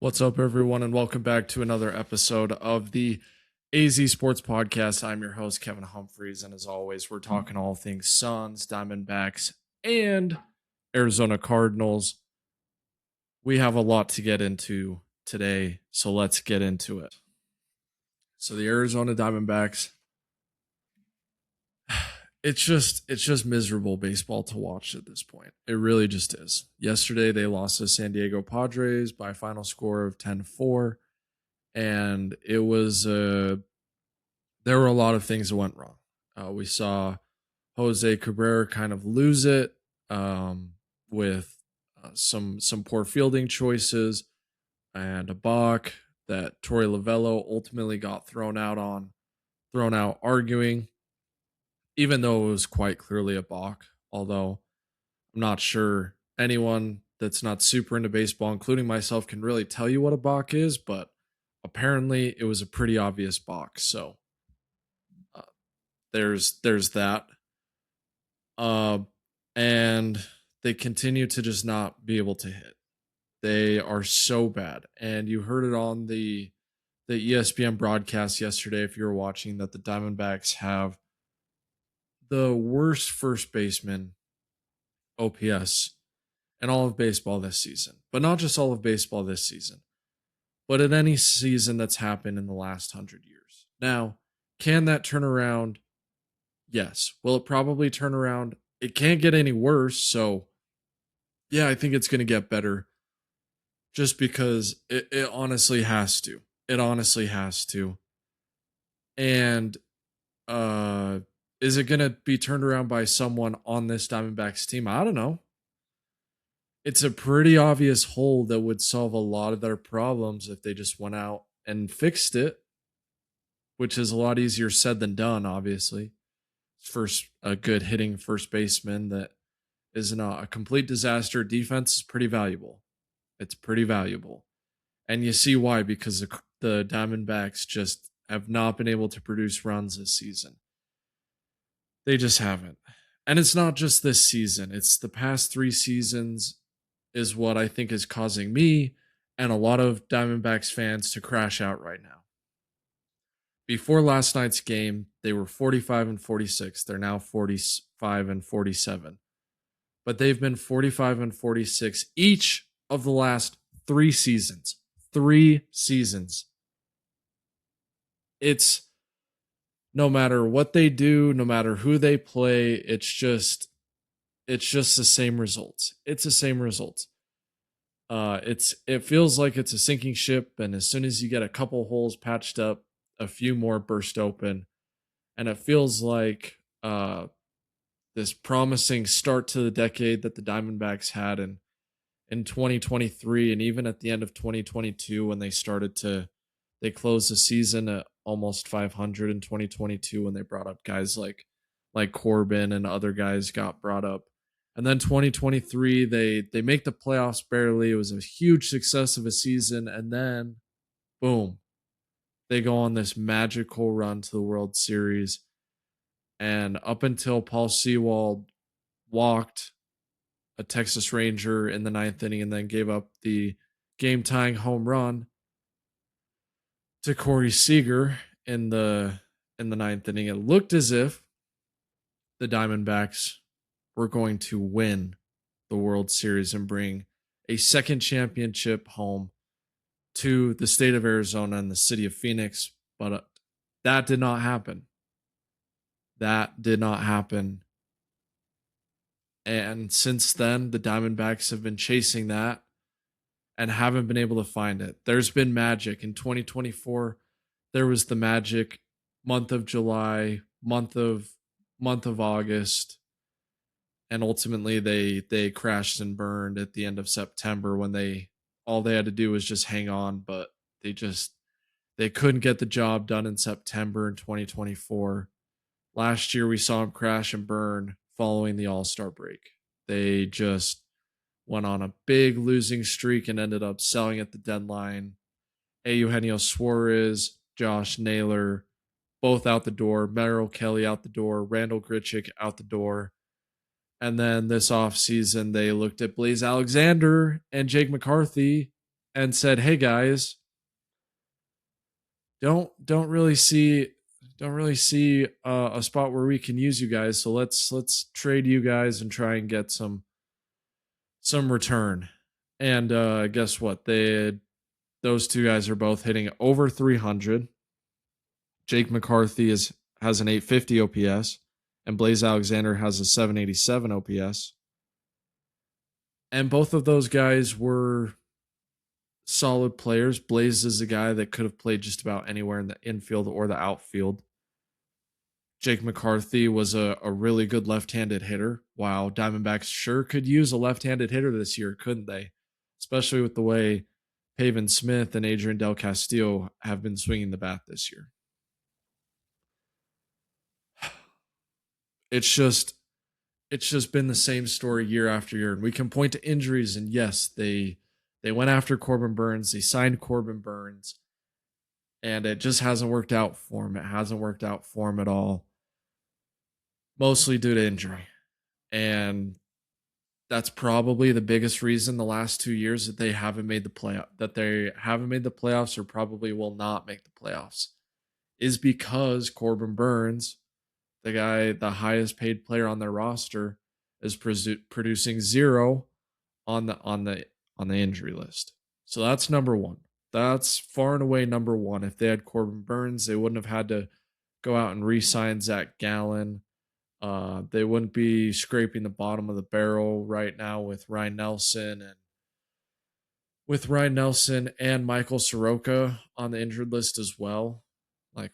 What's up, everyone, and welcome back to another episode of the AZ Sports Podcast. I'm your host, Kevin Humphreys, and as always, we're talking all things Suns, Diamondbacks, and Arizona Cardinals. We have a lot to get into today, so let's get into it. So the Arizona Diamondbacks, it's just miserable baseball to watch at this point. It really just is. Yesterday they lost to San Diego Padres by a final score of 10-4. And it was there were a lot of things that went wrong. We saw Jose Cabrera kind of lose it with some poor fielding choices and a balk that Torey Lovello ultimately got thrown out arguing, even though it was quite clearly a balk. Although I'm not sure anyone that's not super into baseball, including myself, can really tell you what a balk is, but apparently it was a pretty obvious balk. So uh, there's that. Uh, and they continue to just not be able to hit. They are so bad, and you heard it on the ESPN broadcast yesterday. If you were watching, that the Diamondbacks have the worst first baseman OPS in all of baseball this season, but not just all of baseball this season, but in any season that's happened in the last 100 years. Now, can that turn around? Yes. Will it probably turn around? It can't get any worse. So, yeah, I think it's going to get better just because it honestly has to. It honestly has to. And uh, is it going to be turned around by someone on this Diamondbacks team? I don't know. It's a pretty obvious hole that would solve a lot of their problems if they just went out and fixed it, which is a lot easier said than done, obviously. First, a good hitting first baseman that is not a complete disaster. Defense is pretty valuable. It's pretty valuable. And you see why, because the Diamondbacks just have not been able to produce runs this season. They just haven't. And it's not just this season, it's the past 3 seasons is what I think is causing me and a lot of Diamondbacks fans to crash out right now. Before last night's game, they were 45 and 46. They're now 45 and 47. But they've been 45 and 46 each of the last 3 seasons. 3 seasons. It's no matter what they do, no matter who they play, it's just the same results. It's the same results. It feels like it's a sinking ship, and as soon as you get a couple holes patched up, a few more burst open, and it feels like this promising start to the decade that the Diamondbacks had in 2023, and even at the end of 2022 when they closed the season at almost 500 in 2022 when they brought up guys like Corbin and other guys got brought up. And then 2023, they make the playoffs barely. It was a huge success of a season, and then boom, they go on this magical run to the World Series. And up until Paul Sewald walked a Texas Ranger in the ninth inning and then gave up the game tying home run to Corey Seager in the ninth inning, it looked as if the Diamondbacks were going to win the World Series and bring a second championship home to the state of Arizona and the city of Phoenix, but that did not happen. That did not happen. And since then, the Diamondbacks have been chasing that and haven't been able to find it. There's been magic in 2024. There was the magic month of July, month of August, and ultimately they crashed and burned at the end of September when all they had to do was just hang on, but they couldn't get the job done in September in 2024. Last year we saw them crash and burn following the All-Star break. They just went on a big losing streak and ended up selling at the deadline. Eugenio Suarez, Josh Naylor, both out the door. Merrill Kelly out the door. Randall Grichuk out the door. And then this offseason, they looked at Blaze Alexander and Jake McCarthy and said, "Hey guys, don't really see a spot where we can use you guys. So let's trade you guys and try and get some return." And guess what? Those two guys are both hitting over 300. Jake McCarthy has an 850 OPS, and Blaze Alexander has a 787 OPS. And both of those guys were solid players. Blaze is a guy that could have played just about anywhere in the infield or the outfield. Jake McCarthy was a really good left-handed hitter. Wow, Diamondbacks sure could use a left-handed hitter this year, couldn't they? Especially with the way Pavin Smith and Adrian Del Castillo have been swinging the bat this year. It's just been the same story year after year, and we can point to injuries. And yes, they went after Corbin Burns, they signed Corbin Burns, and it just hasn't worked out for him. It hasn't worked out for him at all, mostly due to injury. And that's probably the biggest reason the last 2 years that they haven't made the playoffs or probably will not make the playoffs is because Corbin Burns, the highest paid player on their roster, is producing zero on the injury list. So that's number one. That's far and away number one. If they had Corbin Burns, they wouldn't have had to go out and re-sign Zach Gallen. They wouldn't be scraping the bottom of the barrel right now with Ryan Nelson and Michael Soroka on the injured list as well. Like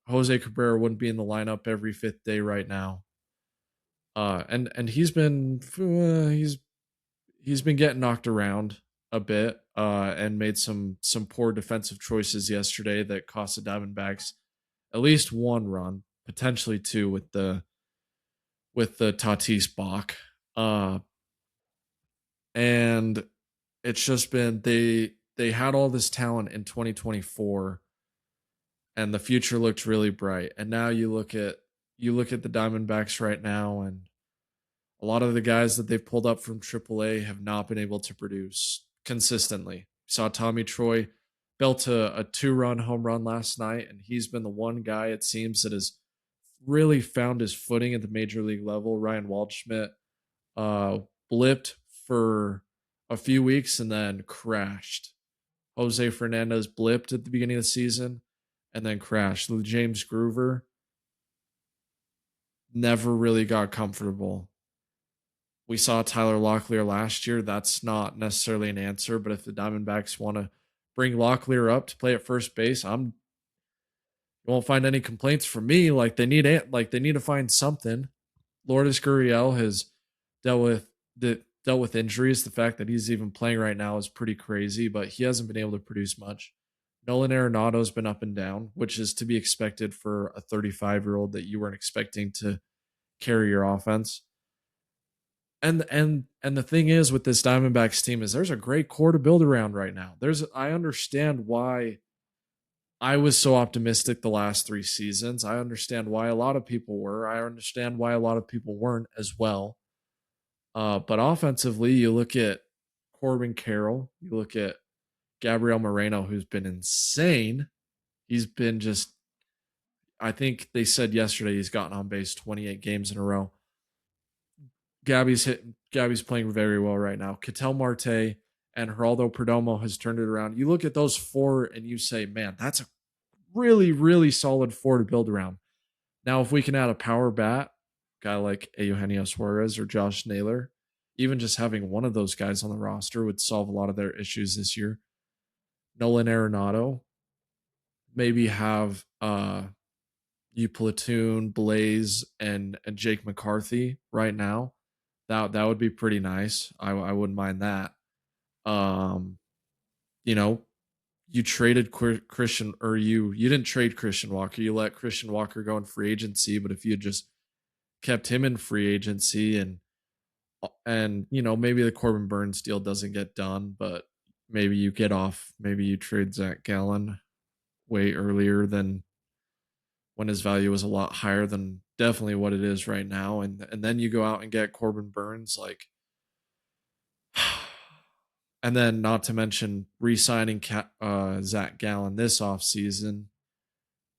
Jose Cabrera wouldn't be in the lineup every fifth day right now. And he's been getting knocked around a bit, and made some poor defensive choices yesterday that cost the Diamondbacks at least one run, potentially two with the Tatis balk. And it's just been they had all this talent in 2024, and the future looked really bright. And now you look at the Diamondbacks right now, and a lot of the guys that they've pulled up from AAA have not been able to produce consistently. We saw Tommy Troy belt a 2-run home run last night, and he's been the one guy, it seems, that has really found his footing at the major league level. Ryan Waldschmidt blipped for a few weeks and then crashed. Jose Fernandez blipped at the beginning of the season and then crashed. James Groover never really got comfortable. We saw Tyler Locklear last year. That's not necessarily an answer, but if the Diamondbacks want to bring Locklear up to play at first base, you won't find any complaints from me. Like they need to find something. Lourdes Gurriel has dealt with injuries. The fact that he's even playing right now is pretty crazy, but he hasn't been able to produce much. Nolan Arenado's been up and down, which is to be expected for a 35-year-old that you weren't expecting to carry your offense. And the thing is with this Diamondbacks team is there's a great core to build around right now. I understand why I was so optimistic the last 3 seasons. I understand why a lot of people were. I understand why a lot of people weren't as well. But offensively, you look at Corbin Carroll, you look at Gabriel Moreno, who's been insane. He's been just, I think they said yesterday he's gotten on base 28 games in a row. Gabby's playing very well right now. Ketel Marte and Geraldo Perdomo has turned it around. You look at those 4 and you say, man, that's a really, really solid 4 to build around. Now, if we can add a power bat, guy like Eugenio Suarez or Josh Naylor, even just having one of those guys on the roster would solve a lot of their issues this year. Nolan Arenado, maybe have you platoon Blaze and Jake McCarthy right now. That would be pretty nice. I wouldn't mind that. You know, you traded Christian, or you didn't trade Christian Walker. You let Christian Walker go in free agency, but if you just kept him in free agency and maybe the Corbin Burns deal doesn't get done, but maybe you trade Zach Gallen way earlier than when his value was a lot higher than definitely what it is right now, and then you go out and get Corbin Burns. Like And then, not to mention, re-signing Zach Gallen this offseason.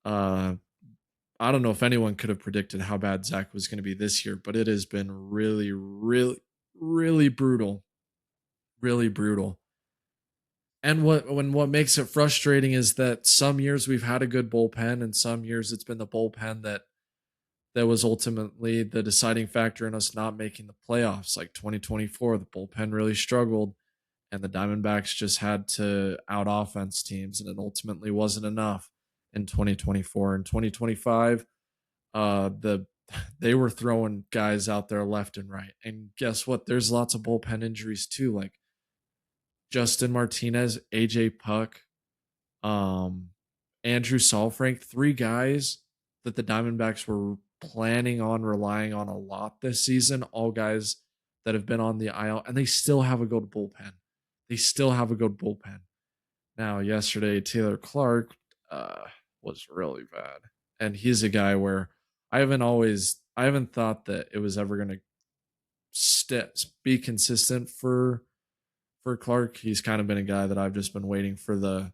Uh, I don't know if anyone could have predicted how bad Zach was going to be this year, but it has been really, really, really brutal. Really brutal. And what makes it frustrating is that some years we've had a good bullpen, and some years it's been the bullpen that was ultimately the deciding factor in us not making the playoffs. Like 2024, the bullpen really struggled, and the Diamondbacks just had to out offense teams, and it ultimately wasn't enough in 2024. In 2025, the they were throwing guys out there left and right. And guess what? There's lots of bullpen injuries too, like Justin Martinez, AJ Puck, um, Andrew Saalfrank, three guys that the Diamondbacks were planning on relying on a lot this season, all guys that have been on the IL, and they still have a good bullpen. They still have a good bullpen. Now, yesterday, Taylor Clark was really bad. And he's a guy where I haven't thought that it was ever going to be consistent for Clark. He's kind of been a guy that I've just been waiting for the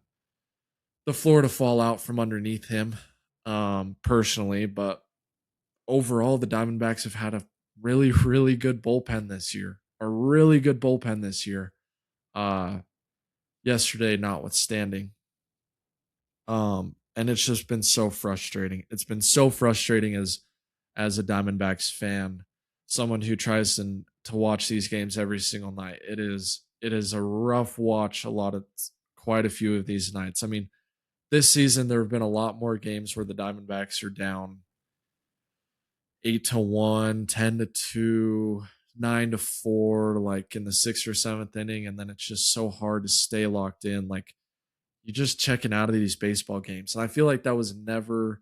floor to fall out from underneath him, personally. But overall, the Diamondbacks have had a really, really good bullpen this year. A really good bullpen this year. Uh, Yesterday, notwithstanding. And it's just been so frustrating. It's been so frustrating as a Diamondbacks fan, someone who tries to watch these games every single night. It is a rough watch. Quite a few of these nights. I mean, this season there have been a lot more games where the Diamondbacks are down 8-1, 10-2, 9-4, like in the sixth or seventh inning, and then it's just so hard to stay locked in. Like, you're just checking out of these baseball games. And I feel like that was never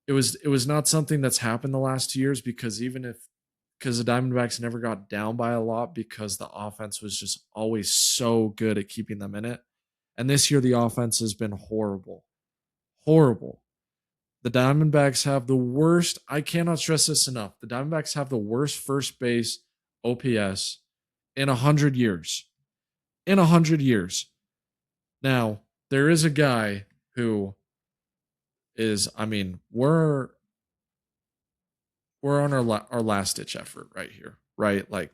it was not something that's happened the last 2 years, because because the Diamondbacks never got down by a lot because the offense was just always so good at keeping them in it. And this year the offense has been horrible. Horrible. The Diamondbacks have the worst, I cannot stress this enough. The Diamondbacks have the worst first base OPS in 100 years. In 100 years. Now, there is a guy who is, I mean, we're on our last ditch effort right here, right? Like,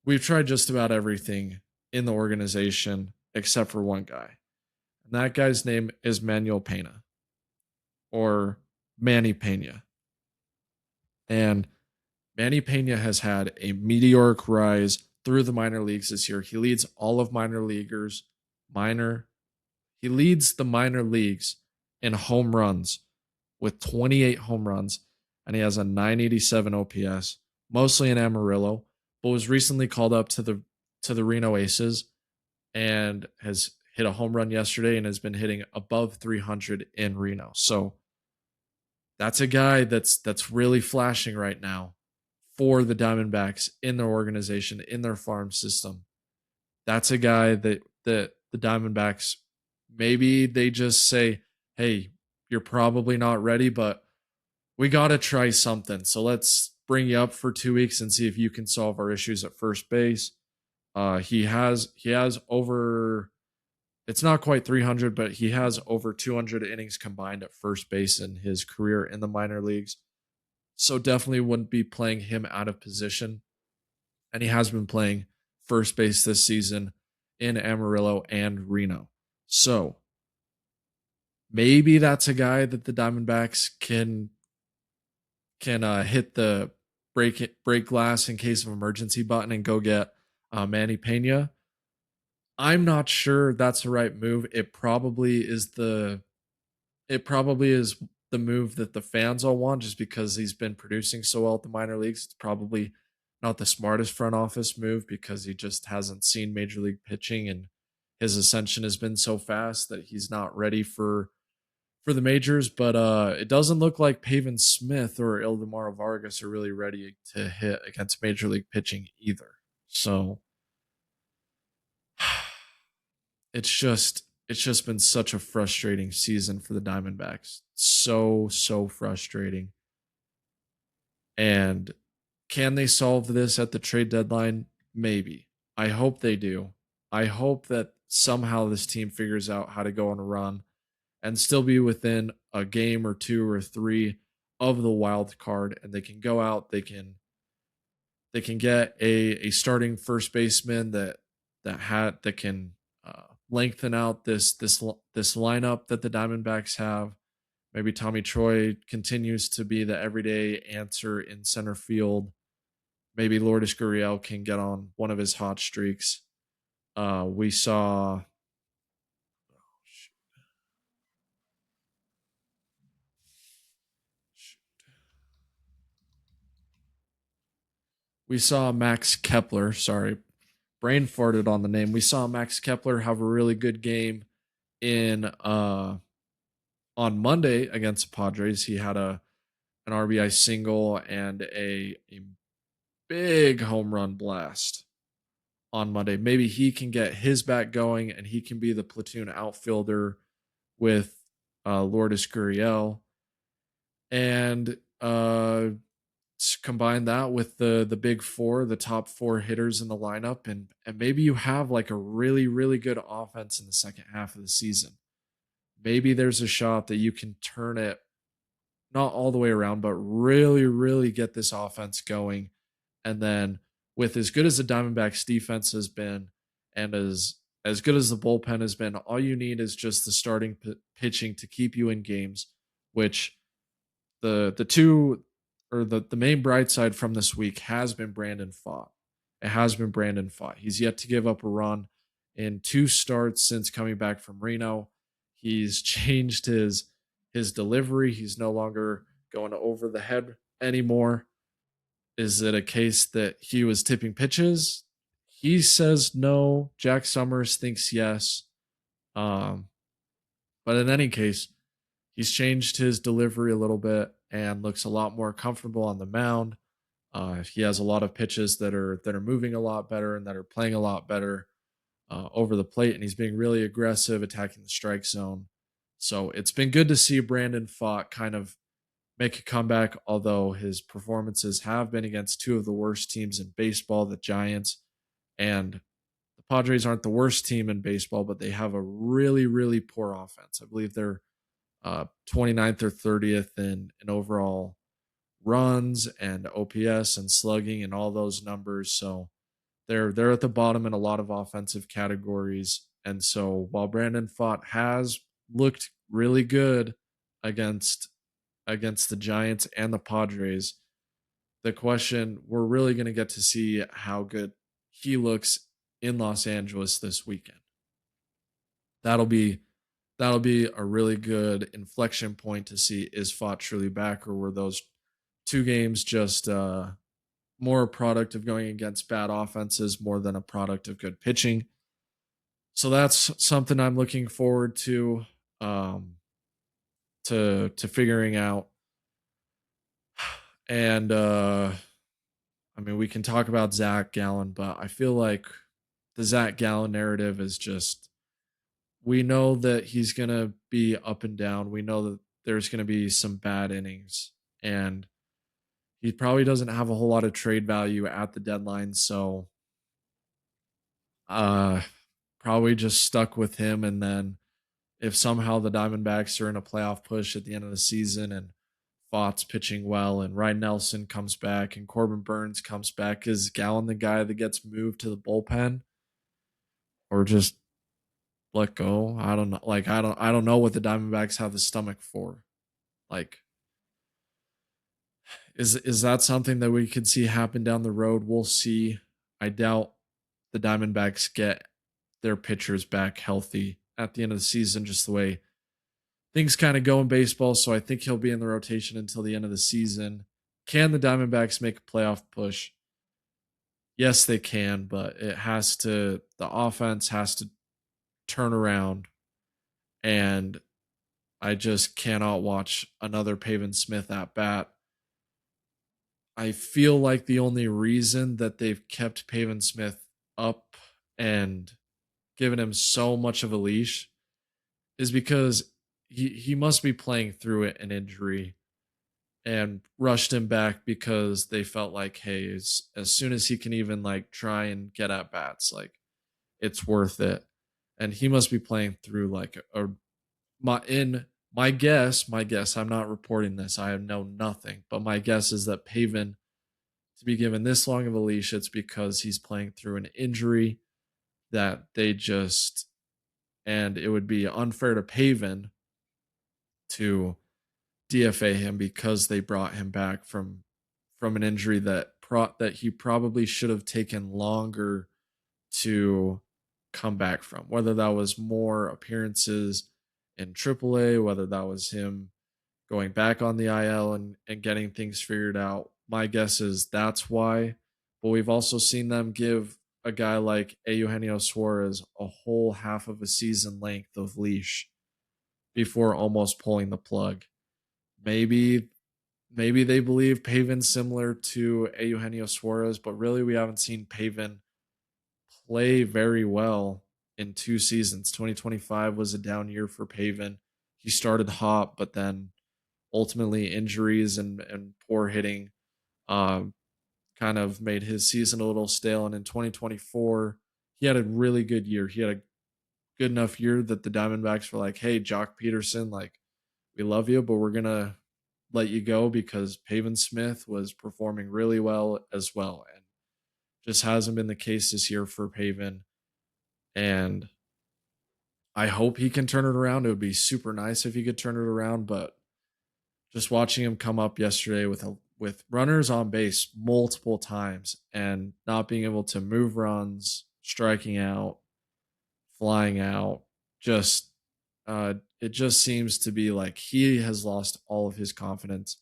we've tried just about everything in the organization except for one guy. And that guy's name is Manuel Pena, or Manny Pena. And Manny Pena has had a meteoric rise through the minor leagues this year. He leads all of he leads the minor leagues in home runs with 28 home runs, and he has a 987 OPS, mostly in Amarillo, but was recently called up to the Reno Aces and has hit a home run yesterday and has been hitting above 300 in Reno. So that's a guy that's really flashing right now for the Diamondbacks in their organization, in their farm system. That's a guy that the Diamondbacks, maybe they just say, "Hey, you're probably not ready, but we got to try something. So let's bring you up for 2 weeks and see if you can solve our issues at first base." He has over, it's not quite 300, but he has over 200 innings combined at first base in his career in the minor leagues. So definitely wouldn't be playing him out of position. And he has been playing first base this season in Amarillo and Reno. So maybe that's a guy that the Diamondbacks can hit the break glass in case of emergency button and go get Manny Pena. I'm not sure that's the right move. It probably is the move that the fans all want, just because he's been producing so well at the minor leagues. It's probably not the smartest front office move because he just hasn't seen major league pitching, and his ascension has been so fast that he's not ready for the majors. But it doesn't look like Pavin Smith or Ildemaro Vargas are really ready to hit against major league pitching either. So it's just been such a frustrating season for the Diamondbacks. So frustrating. And can they solve this at the trade deadline? Maybe. I hope they do. I hope that somehow this team figures out how to go on a run and still be within a game or two or three of the wild card, and they can go out, they can get a starting first baseman that can lengthen out this lineup that the Diamondbacks have. Maybe Tommy Troy continues to be the everyday answer in center field. Maybe Lourdes Gurriel can get on one of his hot streaks. We saw we saw Max Kepler. Sorry, brain farted on the name. We saw Max Kepler have a really good game in on Monday against the Padres. He had an RBI single and a big home run blast on Monday. Maybe he can get his back going and he can be the platoon outfielder with Lourdes Gurriel. And combine that with the big four, the top four hitters in the lineup, and maybe you have like a really good offense in the second half of the season. Maybe there's a shot that you can turn it not all the way around, but really get this offense going. And then with as good as the Diamondbacks defense has been, and as good as the bullpen has been, all you need is just the starting pitching to keep you in games, which the two or the main bright side from this week has been Brandon Pfaadt. It has been Brandon Pfaadt. He's yet to give up a run in two starts since coming back from Reno. He's changed his delivery. He's no longer going over the head anymore. Is it a case that he was tipping pitches? He says no. Jack Summers thinks yes. Um, but in any case, he's changed his delivery a little bit and looks a lot more comfortable on the mound. He has a lot of pitches that are moving a lot better and that are playing a lot better over the plate, and he's being really aggressive, attacking the strike zone. So it's been good to see Brandon Pfaadt kind of make a comeback, although his performances have been against two of the worst teams in baseball, the Giants, and the Padres aren't the worst team in baseball, but they have a really poor offense. I believe they're 29th or 30th in overall runs and OPS and slugging and all those numbers. So they're at the bottom in a lot of offensive categories. And so while Brandon Pfaadt has looked really good against the Giants and the Padres, the question we're really going to get to see how good he looks in Los Angeles this weekend. That'll be a really good inflection point to see is Pfaadt truly back, or were those two games just more a product of going against bad offenses more than a product of good pitching. So that's something I'm looking forward um, to figuring out. And I mean, we can talk about Zach Gallen, but I feel like the Zach Gallen narrative is just, we know that he's going to be up and down. We know that there's going to be some bad innings, and he probably doesn't have a whole lot of trade value at the deadline. So uh, probably just stuck with him. And then if somehow the Diamondbacks are in a playoff push at the end of the season and Pfaadt's pitching well and Ryan Nelson comes back and Corbin Burns comes back, is Gallen the guy that gets moved to the bullpen or just let go? I don't know. Like I don't know what the Diamondbacks have the stomach for. Like is that something that we could see happen down the road? We'll see. I doubt the Diamondbacks get their pitchers back healthy at the end of the season, just the way things kind of go in baseball. So I think he'll be in the rotation until the end of the season. Can the Diamondbacks make a playoff push? Yes, they can, but the offense has to turn around. And I just cannot watch another Pavin Smith at bat. I feel like the only reason that they've kept Pavin Smith up and given him so much of a leash is because he must be playing through it, an injury, and rushed him back because they felt like, hey, as soon as he can even like try and get at bats, like it's worth it. And he must be playing through like my in my guess, I'm not reporting this. I know nothing, but my guess is that Paven to be given this long of a leash, it's because he's playing through an injury that they just and it would be unfair to Paven to DFA him because they brought him back from an injury that he probably should have taken longer to come back from. Whether that was more appearances in AAA, whether that was him going back on the IL and getting things figured out. My guess is that's why. But we've also seen them give a guy like Eugenio Suarez a whole half of a season length of leash before almost pulling the plug. Maybe maybe they believe Paven's similar to Eugenio Suarez, but really we haven't seen Paven play very well in 2 seasons. 2025 was a down year for Paven. He started hot, but then ultimately injuries and poor hitting um, kind of made his season a little stale. And in 2024, he had a really good year. He had a good enough year that the Diamondbacks were like, "Hey, Jock Peterson, like we love you, but we're gonna let you go because Pavin Smith was performing really well as well, and just hasn't been the case this year for Pavin. And I hope he can turn it around. It would be super nice if he could turn it around, but just watching him come up yesterday with runners on base multiple times and not being able to move runs, striking out, flying out, just it just seems to be like he has lost all of his confidence.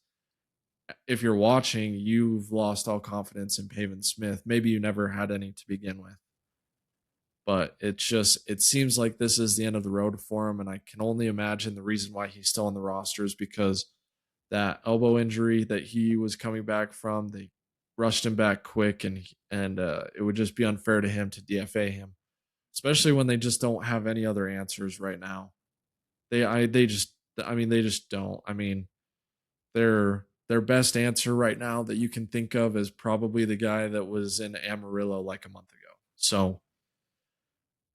If you're watching, you've lost all confidence in Pavin Smith. Maybe you never had any to begin with. But it seems like this is the end of the road for him, and I can only imagine the reason why he's still on the roster is because that elbow injury that he was coming back from, they rushed him back quick, and it would just be unfair to him to DFA him, especially when they just don't have any other answers right now. They just don't. I mean, their best answer right now that you can think of is probably the guy that was in Amarillo like a month ago. So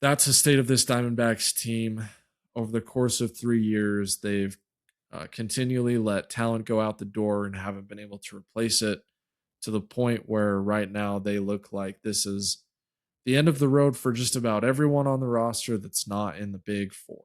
that's the state of this Diamondbacks team. Over the course of 3 years, they've continually let talent go out the door and haven't been able to replace it, to the point where right now they look like this is the end of the road for just about everyone on the roster that's not in the big four.